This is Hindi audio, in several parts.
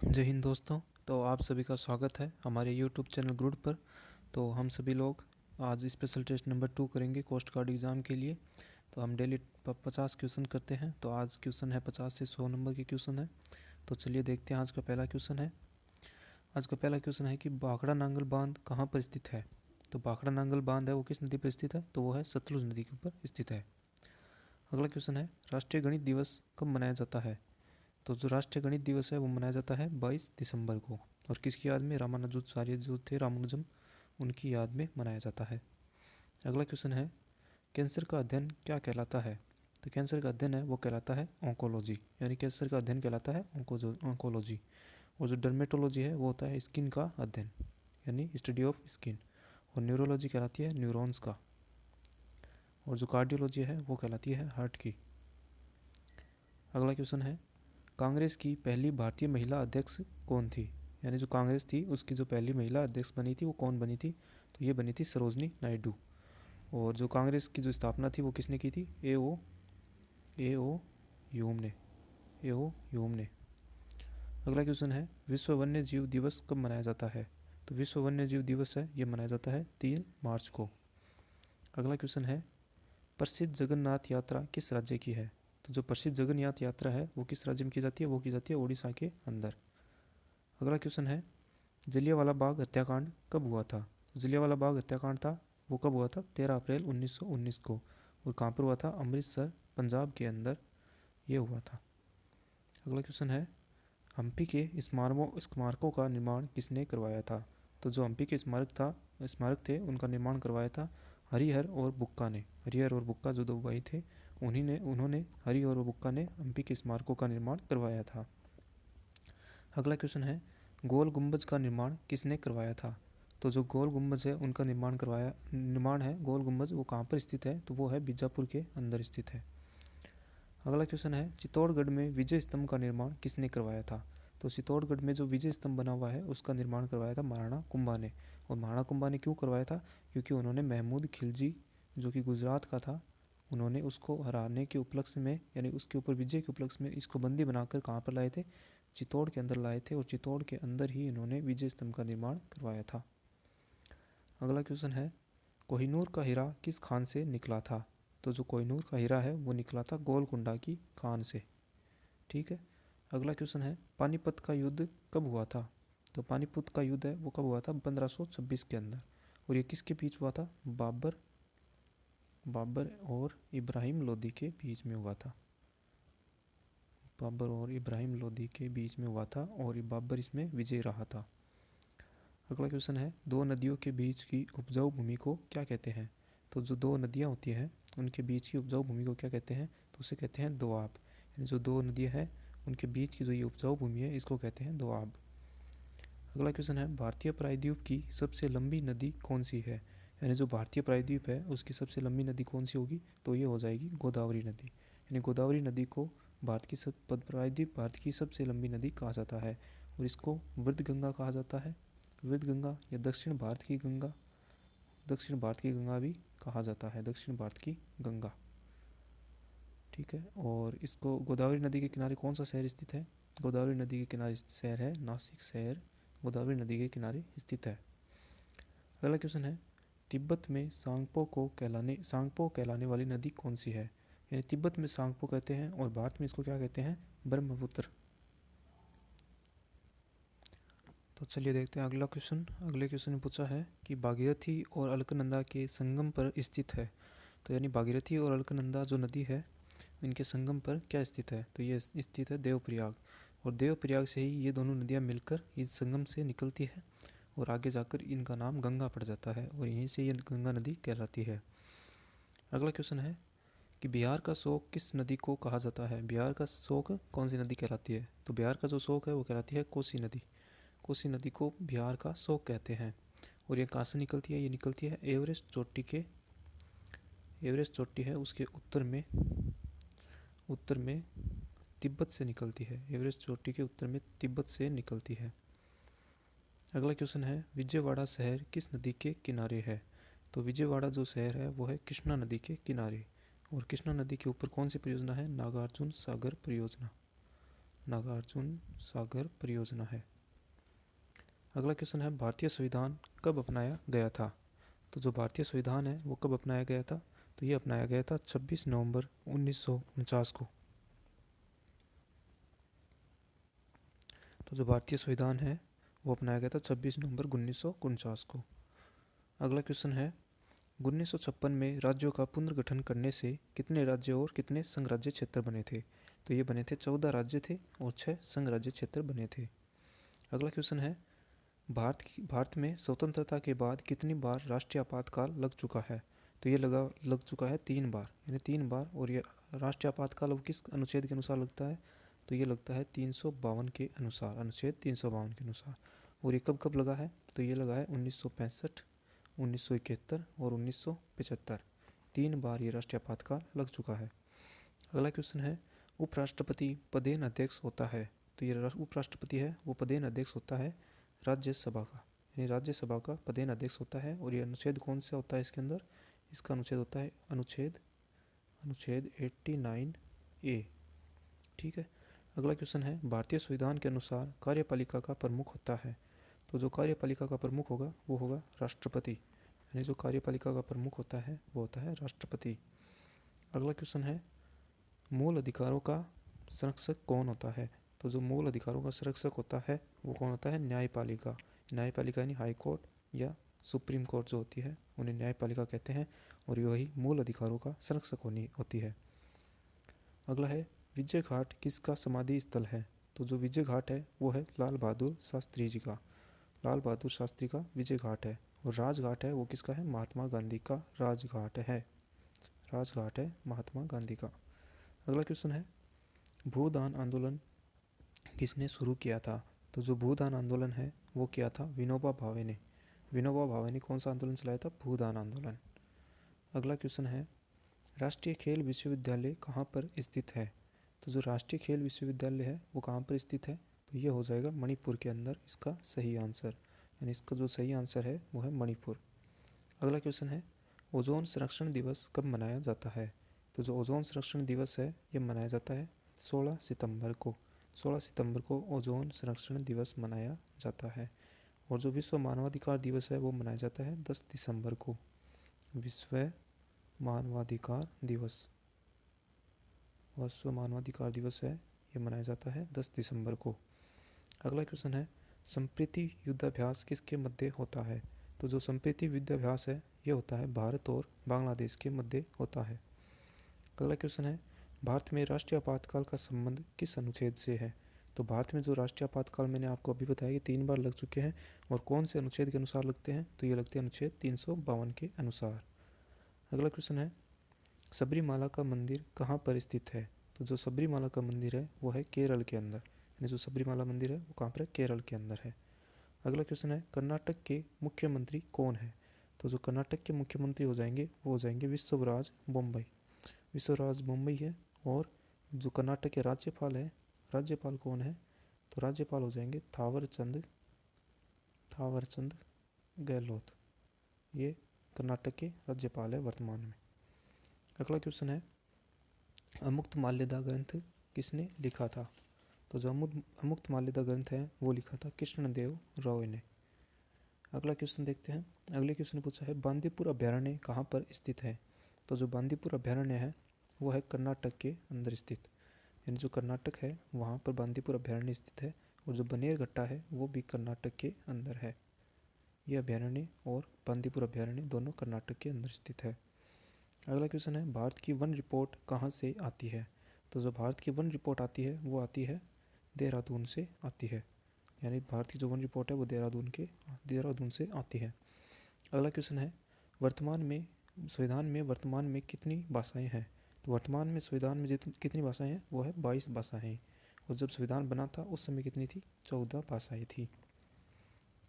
जय हिंद दोस्तों। तो आप सभी का स्वागत है हमारे यूट्यूब चैनल गुड पर। तो हम सभी लोग आज स्पेशल टेस्ट नंबर 2 करेंगे कोस्ट गार्ड एग्ज़ाम के लिए। तो हम डेली 50 क्वेश्चन करते हैं। तो आज क्वेश्चन है 50 से 100 नंबर के क्वेश्चन है। तो चलिए देखते हैं। आज का पहला क्वेश्चन है कि भाखड़ा नांगल बांध कहाँ पर स्थित है। तो भाखड़ा नांगल बांध है वो किस नदी पर स्थित है, तो वो है सतलुज नदी के ऊपर स्थित है। अगला क्वेश्चन है राष्ट्रीय गणित दिवस कब मनाया जाता है। तो जो राष्ट्रीय गणित दिवस है वो मनाया जाता है 22 दिसंबर को। और किसकी याद में, रामानुजाचार्य जो थे रामानुजम, उनकी याद में मनाया जाता है। अगला क्वेश्चन है कैंसर का अध्ययन क्या कहलाता है। तो कैंसर का अध्ययन है वो कहलाता है ऑन्कोलॉजी, यानी कैंसर का अध्ययन कहलाता है ऑन्कोलॉजी। और जो डर्मेटोलॉजी है वो होता है स्किन का अध्ययन, यानी स्टडी ऑफ स्किन। और न्यूरोलॉजी कहलाती है न्यूरॉन्स का। और जो कार्डियोलॉजी है वो कहलाती है हार्ट की। अगला क्वेश्चन है कांग्रेस की पहली भारतीय महिला अध्यक्ष कौन थी। यानी जो कांग्रेस थी उसकी जो पहली महिला अध्यक्ष बनी थी वो कौन बनी थी, तो ये बनी थी सरोजनी नायडू। और जो कांग्रेस की जो स्थापना थी वो किसने की थी, ए ओ ह्यूम ने। अगला क्वेश्चन है विश्व वन्य जीव दिवस कब मनाया जाता है। तो विश्व वन्य जीव दिवस है ये मनाया जाता है 3 मार्च को। अगला क्वेश्चन है प्रसिद्ध जगन्नाथ यात्रा किस राज्य की है। तो जो प्रसिद्ध जगन्नाथ यात्रा है वो किस राज्य में की जाती है, वो की जाती है उड़ीसा के अंदर। अगला क्वेश्चन है जलियांवाला बाग हत्याकांड कब हुआ था। तो जलियांवाला बाग हत्याकांड था वो कब हुआ था, 13 अप्रैल 1919 को। और कहाँ पर हुआ था, अमृतसर पंजाब के अंदर ये हुआ था। अगला क्वेश्चन है हम्पी के स्मारकों का निर्माण किसने करवाया था। तो जो हम्पी के स्मारक थे उनका निर्माण करवाया था हरिहर और बुक्का ने। हरिहर और बुक्का जो दो भाई थे उन्होंने हरिहर और बुक्का ने हम्पी के स्मारकों का निर्माण करवाया था। अगला क्वेश्चन है गोल गुम्बज का निर्माण किसने करवाया था। तो जो गोल गुम्बज है उनका निर्माण है गोल गुम्बज, वो कहाँ पर स्थित है, तो वो है बीजापुर के अंदर स्थित है। अगला क्वेश्चन है चित्तौड़गढ़ में विजय स्तंभ का निर्माण किसने करवाया था। तो चित्तौड़गढ़ में जो विजय स्तंभ बना हुआ है उसका निर्माण करवाया था महाराणा कुंभा ने। और महाराणा कुंभा ने क्यों करवाया था, क्योंकि उन्होंने महमूद खिलजी जो कि गुजरात का था, उन्होंने उसको हराने के उपलक्ष्य में, यानी उसके ऊपर विजय के उपलक्ष्य में इसको बंदी बनाकर कहाँ पर लाए थे, चित्तौड़ के अंदर लाए थे। और चित्तौड़ के अंदर ही इन्होंने विजय स्तंभ का निर्माण करवाया था। अगला क्वेश्चन है कोहिनूर का हीरा किस खान से निकला था। तो जो कोहिनूर का हीरा है वो निकला था गोलकुंडा की खान से। ठीक है। अगला क्वेश्चन है पानीपत का युद्ध कब हुआ था। तो पानीपत का युद्ध है वो कब हुआ था, 1526 के अंदर। और ये किसके बीच हुआ था, बाबर और इब्राहिम लोदी के बीच में हुआ था। बाबर और इब्राहिम लोदी के बीच में हुआ था और बाबर इसमें विजय रहा था। अगला क्वेश्चन है दो नदियों के बीच की उपजाऊ भूमि को क्या कहते हैं। तो जो दो नदियाँ होती हैं उनके बीच की उपजाऊ भूमि को क्या कहते हैं, तो उसे कहते हैं दोआब। यानी जो दो नदियाँ हैं उनके बीच की जो ये उपजाऊ भूमि है इसको कहते हैं दोआब। अगला क्वेश्चन है भारतीय प्रायद्वीप की सबसे लंबी नदी कौन सी है। यानी जो भारतीय प्रायद्वीप है उसकी सबसे लंबी नदी कौन सी होगी, तो ये हो जाएगी गोदावरी नदी। यानी गोदावरी नदी को प्रायद्वीप भारत की सबसे लंबी नदी कहा जाता है। और इसको वृद्ध गंगा कहा जाता है, वृद्ध गंगा या दक्षिण भारत की गंगा भी कहा जाता है, दक्षिण भारत की गंगा। ठीक है। और इसको गोदावरी नदी के किनारे कौन सा शहर स्थित है, गोदावरी नदी के किनारे शहर है नासिक शहर, गोदावरी नदी के किनारे स्थित है। अगला क्वेश्चन है तिब्बत में सांगपो कहलाने वाली नदी कौन सी है। यानी तिब्बत में सांगपो कहते हैं और भारत में इसको क्या कहते हैं, ब्रह्मपुत्र। तो चलिए देखते हैं अगला क्वेश्चन। अगले क्वेश्चन में पूछा है कि भागीरथी और अलकनंदा के संगम पर स्थित है। तो यानी भागीरथी और अलकनंदा जो नदी है इनके संगम पर क्या स्थित है, तो ये स्थित है देवप्रयाग। और देवप्रयाग से ही ये दोनों नदियाँ मिलकर इस संगम से निकलती है और आगे जाकर इनका नाम गंगा पड़ जाता है और यहीं से ये गंगा नदी कहलाती है। अगला क्वेश्चन है कि बिहार का शोक किस नदी को कहा जाता है। बिहार का शोक कौन सी नदी कहलाती है, तो बिहार का जो शोक है वो कहलाती है कोसी नदी। कोसी नदी को बिहार का शोक कहते हैं। और ये कहाँ से निकलती है, ये निकलती है एवरेस्ट चोटी है उसके उत्तर में तिब्बत से निकलती है। एवरेस्ट चोटी के उत्तर में तिब्बत से निकलती है। अगला क्वेश्चन है विजयवाड़ा शहर किस नदी के किनारे है। तो विजयवाड़ा जो शहर है वो है कृष्णा नदी के किनारे। और कृष्णा नदी के ऊपर कौन सी परियोजना है, नागार्जुन सागर परियोजना। नागार्जुन सागर परियोजना है। अगला क्वेश्चन है भारतीय संविधान कब अपनाया गया था। तो जो भारतीय संविधान है वो कब अपनाया गया था, तो ये अपनाया गया था 26 नवंबर 1949 को। तो जो भारतीय संविधान है वो अपनाया गया था 26 नवंबर 1949 को। अगला क्वेश्चन है 1956 में राज्यों का पुनर्गठन करने से कितने राज्य और कितने संघ राज्य क्षेत्र बने थे। तो ये बने थे 14 राज्य थे और 6 संघ राज्य क्षेत्र बने थे। अगला क्वेश्चन है भारत में स्वतंत्रता के बाद कितनी बार राष्ट्रीय आपातकाल लग चुका है। तो ये लग चुका है 3 बार, यानी 3 बार। और ये राष्ट्रीय आपातकाल किस अनुच्छेद के अनुसार लगता है, तो ये लगता है 352 के अनुसार, अनुच्छेद 352 के अनुसार। और ये कब कब लगा है, तो ये लगा है 1965, 1971 और 1975। 3 बार ये राष्ट्रीय आपातकाल लग चुका है। अगला क्वेश्चन है उपराष्ट्रपति पदेन अध्यक्ष होता है। तो ये उपराष्ट्रपति है वो पदेन अध्यक्ष होता है राज्यसभा का, यानी राज्यसभा का पदेन अध्यक्ष होता है। और ये अनुच्छेद कौन सा होता है इसके अंदर, इसका अनुच्छेद होता है अनुच्छेद 89A। ठीक है। अगला क्वेश्चन है भारतीय संविधान के अनुसार कार्यपालिका का प्रमुख होता है। तो जो कार्यपालिका का प्रमुख होगा वो होगा राष्ट्रपति, यानी जो कार्यपालिका का प्रमुख होता है वो होता है राष्ट्रपति। अगला क्वेश्चन है मूल अधिकारों का संरक्षक कौन होता है। तो जो मूल अधिकारों का संरक्षक होता है वो कौन होता है, न्यायपालिका। न्यायपालिका यानी हाई कोर्ट या सुप्रीम कोर्ट जो होती है उन्हें न्यायपालिका कहते हैं, और वही मूल अधिकारों का संरक्षक होती है। अगला है विजय घाट किसका समाधि स्थल है। तो जो विजय घाट है वो है लाल बहादुर शास्त्री जी का, लाल बहादुर शास्त्री का विजय घाट है। और राजघाट है वो किसका है, महात्मा गांधी का राजघाट है, राजघाट है महात्मा गांधी का। अगला क्वेश्चन है भूदान आंदोलन किसने शुरू किया था। तो जो भूदान आंदोलन है वो किया था विनोबा भावे ने। विनोबा भावे ने कौन सा आंदोलन चलाया था, भूदान आंदोलन। अगला क्वेश्चन है राष्ट्रीय खेल विश्वविद्यालय कहाँ पर स्थित है। तो जो राष्ट्रीय खेल विश्वविद्यालय है वो कहाँ पर स्थित है, तो ये हो जाएगा मणिपुर के अंदर इसका सही आंसर, यानी इसका जो सही आंसर है वो है मणिपुर। अगला क्वेश्चन है ओजोन संरक्षण दिवस कब मनाया जाता है। तो जो ओजोन संरक्षण दिवस है ये मनाया जाता है 16 सितंबर को। 16 सितंबर को ओजोन संरक्षण दिवस मनाया जाता है। और जो विश्व मानवाधिकार दिवस है वो मनाया जाता है 10 दिसंबर को। विश्व मानवाधिकार दिवस, विश्व मानवाधिकार दिवस है ये मनाया जाता है 10 दिसंबर को। अगला क्वेश्चन है संप्रीति युद्धाभ्यास किसके मध्य होता है। तो जो संप्रीति युद्धाभ्यास है ये होता है भारत और बांग्लादेश के मध्य होता है। अगला क्वेश्चन है भारत में राष्ट्रीय आपातकाल का संबंध किस अनुच्छेद से है। तो भारत में जो राष्ट्रीय आपातकाल मैंने आपको अभी बताया कि 3 बार लग चुके हैं, और कौन से अनुच्छेद के अनुसार लगते हैं, तो ये लगते हैं अनुच्छेद 352 के अनुसार। अगला क्वेश्चन है सबरीमाला का मंदिर कहाँ पर स्थित है। तो जो सबरीमाला का मंदिर है वो है केरल के अंदर, यानी जो सबरीमाला मंदिर है वो कहाँ पर है, केरल के अंदर है। अगला क्वेश्चन है कर्नाटक के मुख्यमंत्री कौन है। तो जो कर्नाटक के मुख्यमंत्री हो जाएंगे वो हो जाएंगे विश्वराज बोम्मई, विश्वराज बोम्मई है। और जो कर्नाटक के राज्यपाल है, राज्यपाल कौन है, तो राज्यपाल हो जाएंगे थावरचंद गहलोत, ये कर्नाटक के राज्यपाल है वर्तमान में। अगला क्वेश्चन है अमुक्त माल्यदा ग्रंथ किसने लिखा था। तो जो अमुक्त माल्यदा ग्रंथ है वो लिखा था कृष्णदेव राय ने। अगला क्वेश्चन देखते हैं। अगले क्वेश्चन ने पूछा है बांदीपुर अभ्यारण्य कहाँ पर स्थित है। तो जो बांदीपुर अभ्यारण्य है वो है कर्नाटक के अंदर स्थित, यानी जो कर्नाटक है वहाँ पर बांदीपुर अभ्यारण्य स्थित है। और जो बनेरघट्टा है वो भी कर्नाटक के अंदर है। ये अभ्यारण्य और बांदीपुर अभ्यारण्य दोनों कर्नाटक के अंदर स्थित है। अगला क्वेश्चन है भारत की वन रिपोर्ट कहाँ से आती है। तो जो भारत की वन रिपोर्ट आती है वो आती है देहरादून से आती है, यानी भारत की जो वन रिपोर्ट है वो देहरादून से आती है। अगला क्वेश्चन है संविधान में वर्तमान में कितनी भाषाएं हैं। तो वर्तमान में संविधान में कितनी भाषाएं हैं, वो है 22 भाषाएं। और जब संविधान बना था उस समय कितनी थी, 14 भाषाएं थी।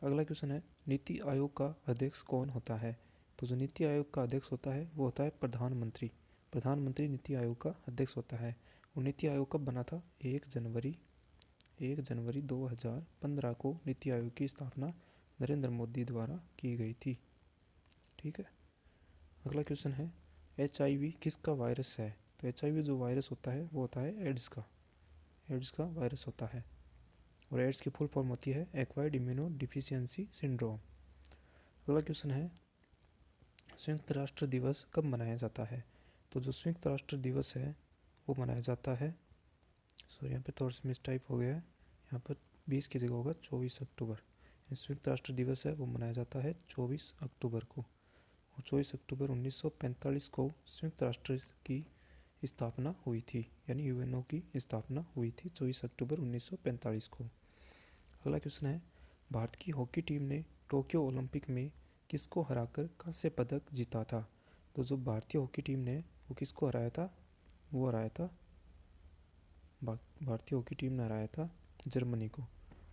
अगला क्वेश्चन है नीति आयोग का अध्यक्ष कौन होता है। तो जो नीति आयोग का अध्यक्ष होता है वो होता है प्रधानमंत्री। प्रधानमंत्री नीति आयोग का अध्यक्ष होता है। और नीति आयोग कब बना था, 1 जनवरी 2015 को नीति आयोग की स्थापना नरेंद्र मोदी द्वारा की गई थी। ठीक है। अगला क्वेश्चन है HIV किसका वायरस है। तो HIV जो वायरस होता है वो होता है एड्स का, एड्स का वायरस होता है, और एड्स की फुल फॉर्म होती है एक्वायर्ड इम्यूनो डिफिशियंसी सिंड्रोम। अगला क्वेश्चन है संयुक्त राष्ट्र दिवस कब मनाया जाता है? तो जो संयुक्त राष्ट्र दिवस है वो मनाया जाता है, सॉरी यहाँ पे थोड़ा सा मिसटाइप हो गया है, यहाँ पर 20 की जगह होगा 24 अक्टूबर। संयुक्त राष्ट्र दिवस है वो मनाया जाता है 24 अक्टूबर को, और 24 अक्टूबर 1945 को संयुक्त राष्ट्र की स्थापना हुई थी, यानी यूएनओ की स्थापना हुई थी 24 अक्टूबर 1945 को। अगला क्वेश्चन है भारत की हॉकी टीम ने टोक्यो ओलंपिक में किसको हराकर कांस्य पदक जीता था? तो जो भारतीय हॉकी टीम ने वो किसको हराया था? वो हराया था, भारतीय हॉकी टीम ने हराया था जर्मनी को।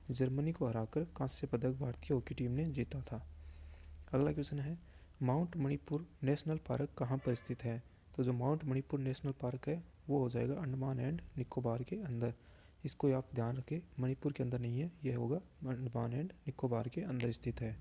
जर्मनी को हराकर कांस्य पदक भारतीय हॉकी टीम ने जीता था। अगला क्वेश्चन है माउंट मणिपुर नेशनल पार्क कहाँ पर स्थित है? तो जो माउंट मणिपुर नेशनल पार्क है वो हो जाएगा अंडमान एंड निकोबार के अंदर। इसको आप ध्यान रखें, मणिपुर के अंदर नहीं है, यह होगा अंडमान एंड निकोबार के अंदर स्थित है।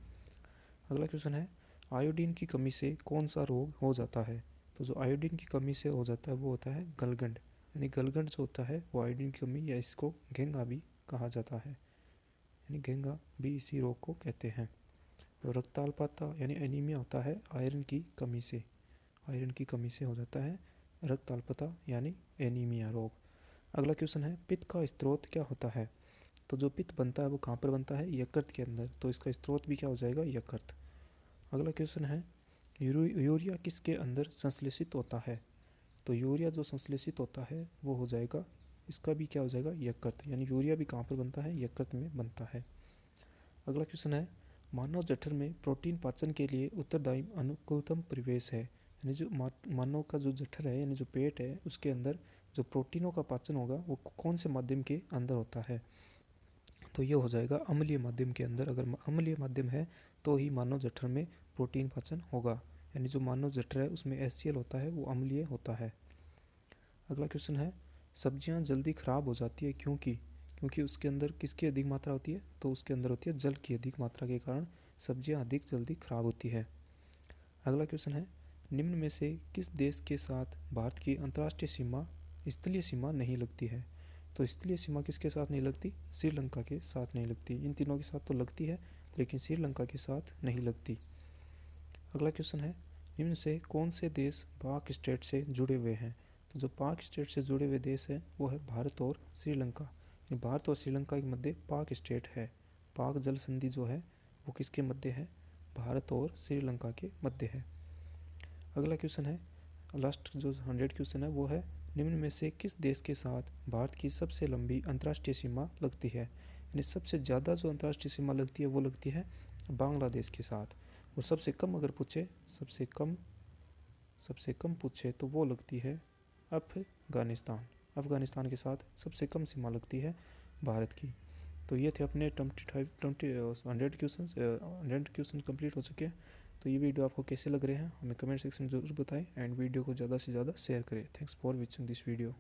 अगला क्वेश्चन है आयोडीन की कमी से कौन सा रोग हो जाता है? तो जो आयोडीन की कमी से हो जाता है वो होता है गलगंड, यानी गलगंड जो होता है वो आयोडीन की कमी, या इसको घेंगा भी कहा जाता है, यानी घेंगा भी इसी रोग को कहते हैं। और रक्ताल्पता यानी एनीमिया होता है आयरन की कमी से, आयरन की कमी से हो जाता है रक्ताल्पता यानी एनीमिया रोग। अगला क्वेश्चन है पित्त का स्रोत क्या होता है? तो जो पित्त बनता है वो कहाँ पर बनता है? यकृत के अंदर, तो इसका स्रोत भी क्या हो जाएगा? यकृत। अगला क्वेश्चन है यूरिया किसके अंदर संश्लेषित होता है? तो यूरिया जो संश्लेषित होता है वो हो जाएगा, इसका भी क्या हो जाएगा? यकृत, यानी यूरिया भी कहाँ पर बनता है? यकृत में बनता है। अगला क्वेश्चन है मानव जठर में प्रोटीन पाचन के लिए उत्तरदायी अनुकूलतम परिवेश है, यानी जो मानव का जो जठर है यानी जो पेट है उसके अंदर जो प्रोटीनों का पाचन होगा वो कौन से माध्यम के अंदर होता है? तो ये हो जाएगा अम्लीय माध्यम के अंदर। अगर अम्लीय माध्यम है तो ही मानव जठर में प्रोटीन पाचन होगा, यानी जो मानव जठर है उसमें HCl होता है वो अम्लीय होता है। अगला क्वेश्चन है सब्जियां जल्दी खराब हो जाती है क्योंकि उसके अंदर किसकी अधिक मात्रा होती है? तो उसके अंदर होती है जल की अधिक मात्रा के कारण सब्जियां अधिक जल्दी खराब होती है। अगला क्वेश्चन है निम्न में से किस देश के साथ भारत की अंतर्राष्ट्रीय सीमा स्थलीय सीमा नहीं लगती है? तो स्थलीय सीमा किसके साथ नहीं लगती? श्रीलंका के साथ नहीं लगती। इन तीनों के साथ तो लगती है लेकिन श्रीलंका के साथ नहीं लगती। अगला क्वेश्चन है निम्न से कौन से देश पाक स्टेट से जुड़े हुए हैं? तो जो पाक स्टेट से जुड़े हुए देश है वो है भारत और श्रीलंका। भारत और श्रीलंका के मध्य पाक स्टेट है, पाक जल संधि जो है वो किसके मध्य है? भारत और श्रीलंका के मध्य है। अगला क्वेश्चन है लास्ट जो 100 क्वेश्चन है वो है निम्न में से किस देश के साथ भारत की सबसे लंबी अंतर्राष्ट्रीय सीमा लगती है? यानी सबसे ज़्यादा जो अंतर्राष्ट्रीय सीमा लगती है वो लगती है बांग्लादेश के साथ, और सबसे कम अगर पूछे सबसे कम पूछे तो वो लगती है अफ़गानिस्तान के साथ सबसे कम सीमा लगती है भारत की। तो ये थे अपने 100 क्वेश्चन कंप्लीट हो चुके हैं। तो ये वीडियो आपको कैसे लग रहे हैं हमें कमेंट सेक्शन में ज़रूर बताएं, एंड वीडियो को ज़्यादा से ज़्यादा शेयर करें। Thanks for watching this video.